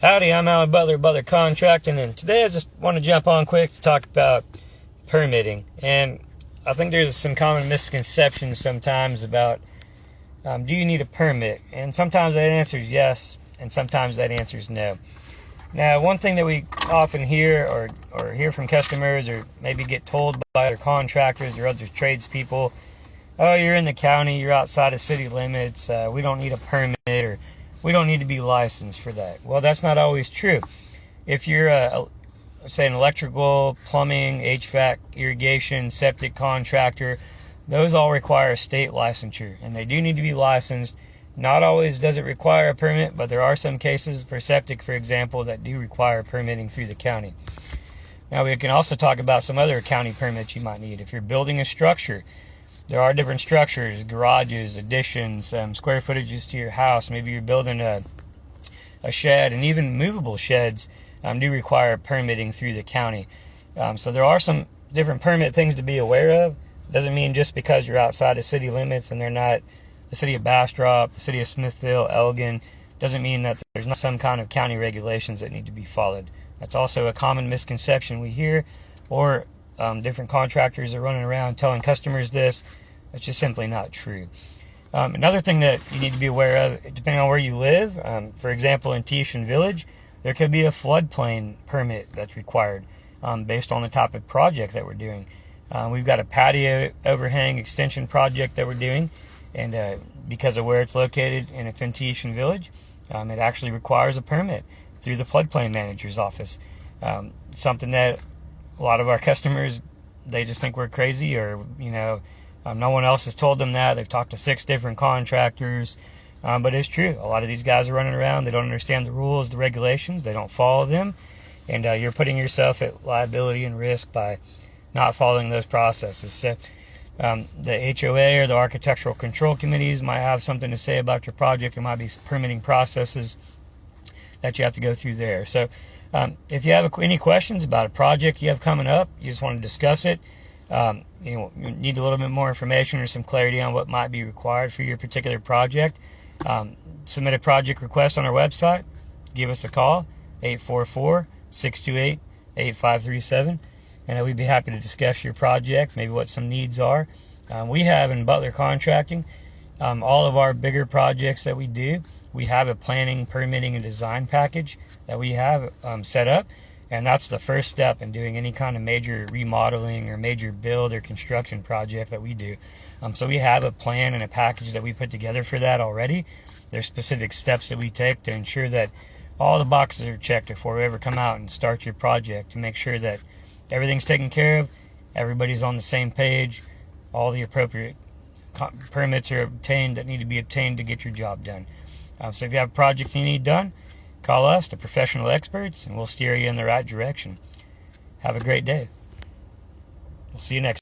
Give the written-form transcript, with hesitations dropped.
Howdy, I'm Alan Butler, Butler Contracting, and today I just want to jump on quick to talk about permitting. And I think there's some common misconceptions sometimes about do you need a permit? And sometimes that answer is yes, and sometimes that answer is no. Now, one thing that we often hear or hear from customers or maybe get told by other contractors or other tradespeople, oh, you're in the county, you're outside of city limits, we don't need a permit, or we don't need to be licensed for that. Well, that's not always true. If you're, say, an electrical, plumbing, HVAC, irrigation, septic contractor, those all require state licensure, and they do need to be licensed. Not always does it require a permit, but there are some cases for septic, for example, that do require permitting through the county. Now, we can also talk about some other county permits you might need. If you're building a structure, there are different structures, garages, additions, square footages to your house. Maybe you're building a shed, and even movable sheds do require permitting through the county. So there are some different permit things to be aware of. Doesn't mean just because you're outside of city limits and they're not the city of Bastrop, the city of Smithville, Elgin, doesn't mean that there's not some kind of county regulations that need to be followed. That's also a common misconception we hear, or different contractors are running around telling customers this. It's just simply not true. Another thing that you need to be aware of, depending on where you live, for example, in Teeshan Village, there could be a floodplain permit that's required based on the type of project that we're doing. We've got a patio overhang extension project that we're doing, and because of where it's located and it's in Teeshan Village, it actually requires a permit through the floodplain manager's office. Something that a lot of our customers, they just think we're crazy, or no one else has told them that. They've talked to 6 different contractors, but it's true. A lot of these guys are running around. They don't understand the rules, the regulations. They don't follow them, and you're putting yourself at liability and risk by not following those processes. So the HOA or the Architectural Control Committees might have something to say about your project. There might be permitting processes that you have to go through there. So if you have any questions about a project you have coming up, you just want to discuss it, you need a little bit more information or some clarity on what might be required for your particular project, submit a project request on our website. Give us a call, 844-628-8537, and we'd be happy to discuss your project, maybe what some needs are. We have in Butler Contracting, all of our bigger projects that we do, we have a planning, permitting, and design package that we have set up. And that's the first step in doing any kind of major remodeling or major build or construction project that we do. So we have a plan and a package that we put together for that already. There's specific steps that we take to ensure that all the boxes are checked before we ever come out and start your project, to make sure that everything's taken care of, everybody's on the same page, all the appropriate permits are obtained that need to be obtained to get your job done. So if you have a project you need done, call us, the professional experts, and we'll steer you in the right direction. Have a great day. We'll see you next time.